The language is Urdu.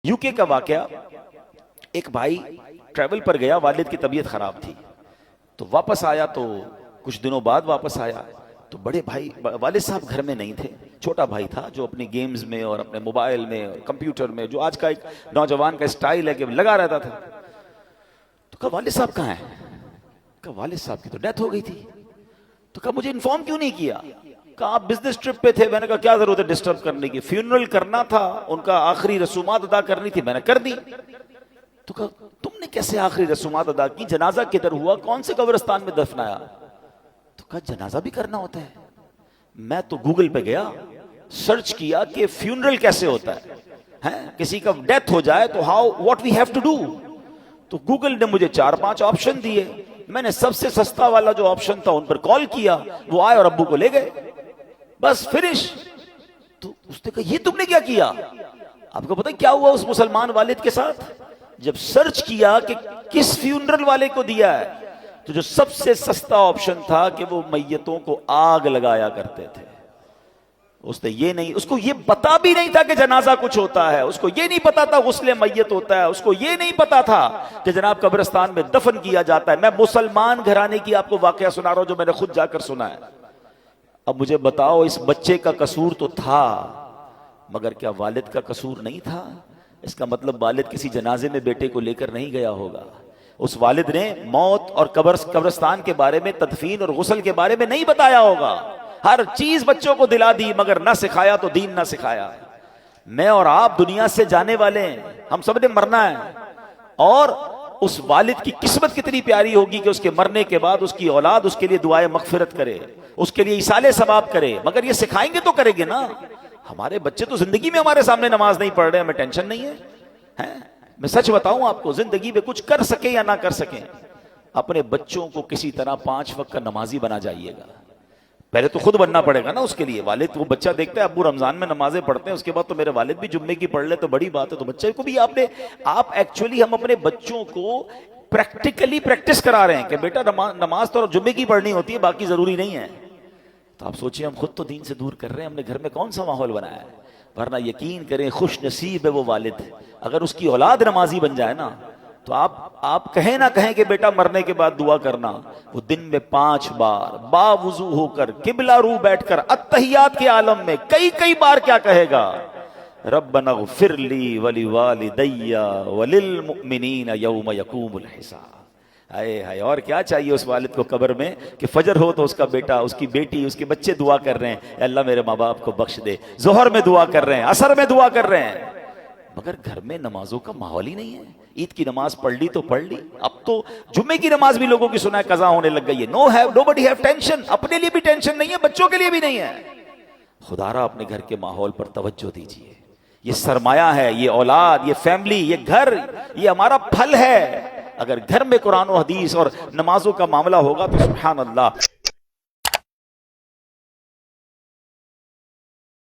یوکے کا واقعہ، ایک بھائی ٹریول پر گیا، والد کی طبیعت خراب تھی تو واپس آیا، تو کچھ دنوں بعد واپس آیا تو بڑے بھائی والد صاحب گھر میں نہیں تھے، چھوٹا بھائی تھا جو اپنی گیمز میں اور اپنے موبائل میں اور کمپیوٹر میں، جو آج کا ایک نوجوان کا اسٹائل ہے کہ لگا رہتا تھا. تو کہا والد صاحب کہاں ہیں؟ کہا والد صاحب کی تو ڈیتھ ہو گئی تھی. تو کہا مجھے انفارم کیوں نہیں کیا؟ کہا آپ بزنس ٹرپ پہ تھے. میں نے کہا کیا ضرورت ہے ڈسٹرب کرنے کی، فیونرل کرنا تھا، ان کا آخری رسومات ادا کرنی تھی، میں نے کر دی. تو کہا تم نے کیسے آخری رسومات ادا کی؟ جنازہ کدھر ہوا؟ کون سے قبرستان میں دفنایا؟ تو کہا جنازہ بھی کرنا ہوتا ہے. میں تو گوگل پہ گیا، سرچ کیا کہ فیونرل کیسے ہوتا ہے، کسی کا ڈیتھ ہو جائے تو what we have to do. تو گوگل نے مجھے 4-5 آپشن دیے، میں نے سب سے سستا والا جو آپشن تھا ان پر کال کیا، وہ آئے اور ابو کو لے گئے، بس فنش. تو اس نے کہا یہ تم نے کیا کیا؟ آپ کو پتہ کیا ہوا اس مسلمان والد کے ساتھ؟ جب سرچ کیا کہ کس فیونرل والے کو دیا ہے، تو جو سب سے سستا آپشن تھا کہ وہ میتوں کو آگ لگایا کرتے تھے. اس نے یہ نہیں، اس کو یہ پتا بھی نہیں تھا کہ جنازہ کچھ ہوتا ہے، اس کو یہ نہیں پتا تھا غسل میت ہوتا ہے، اس کو یہ نہیں پتا تھا کہ جناب قبرستان میں دفن کیا جاتا ہے. میں مسلمان گھرانے کی آپ کو واقعہ سنا رہا ہوں جو میں نے خود جا کر سنا ہے. اب مجھے بتاؤ اس بچے کا قصور تو تھا، مگر کیا والد کا قصور نہیں تھا؟ اس کا مطلب والد کسی جنازے میں بیٹے کو لے کر نہیں گیا ہوگا. اس والد نے موت اور قبرستان کے بارے میں، تدفین اور غسل کے بارے میں نہیں بتایا ہوگا. ہر چیز بچوں کو دلا دی مگر نہ سکھایا تو دین نہ سکھایا. میں اور آپ دنیا سے جانے والے ہیں، ہم سب نے مرنا ہے، اور اس والد کی قسمت کتنی پیاری ہوگی کہ اس کے مرنے کے بعد اس کی اولاد اس کے لیے دعائیں مغفرت کرے، اس کے لیے ایصال ثواب کرے. مگر یہ سکھائیں گے تو کریں گے نا. ہمارے بچے تو زندگی میں ہمارے سامنے نماز نہیں پڑھ رہے، ہمیں ٹینشن نہیں ہے. میں سچ بتاؤں آپ کو، زندگی میں کچھ کر سکیں یا نہ کر سکیں، اپنے بچوں کو کسی طرح 5 وقت کا نمازی بنا جائیے گا. پہلے تو خود بننا پڑے گا نا اس کے لیے. والد وہ بچہ دیکھتا ہے ابو رمضان میں نمازیں پڑھتے ہیں، اس کے بعد تو میرے والد بھی جمعے کی پڑھ لے تو بڑی بات ہے. تو بچے کو بھی آپ ایکچولی ہم اپنے بچوں کو پریکٹیکلی پریکٹس کرا رہے ہیں کہ بیٹا نماز تو جمعے کی پڑھنی ہوتی ہے، باقی ضروری نہیں ہے. تو آپ سوچیں ہم خود تو دین سے دور کر رہے ہیں، ہم نے گھر میں کون سا ماحول بنایا ہے. ورنہ یقین کریں خوش نصیب ہے وہ والد، اگر اس کی اولاد نمازی بن جائے نا، تو آپ کہیں نہ کہیں کہ بیٹا مرنے کے بعد دعا کرنا، وہ دن میں 5 بار با وضو ہو کر قبلہ رو بیٹھ کر اتحیات کے عالم میں کئی بار کیا کہے گا؟ ربنا اغفر لی ولوالدی وللمؤمنین یوم یقوم الحساب. ہائے ہائے، اور کیا چاہیے اس والد کو قبر میں کہ فجر ہو تو اس کا بیٹا، اس کی بیٹی، اس کے بچے دعا کر رہے ہیں اے اللہ میرے ماں باپ کو بخش دے. ظہر میں دعا کر رہے ہیں، عصر میں دعا کر رہے ہیں، مگر گھر میں نمازوں کا ماحول ہی نہیں ہے. عید کی نماز پڑھ لی تو پڑھ لی، اب تو جمعے کی نماز بھی لوگوں کی سنا ہے قضا ہونے لگ گئی ہے. nobody have tension. اپنے لیے بھی ٹینشن نہیں ہے، بچوں کے لیے بھی نہیں ہے. خدا را اپنے گھر کے ماحول پر توجہ دیجیے. یہ سرمایہ ہے، یہ اولاد، یہ فیملی، یہ گھر، یہ ہمارا پھل ہے. اگر گھر میں قرآن و حدیث اور نمازوں کا معاملہ ہوگا تو سبحان اللہ.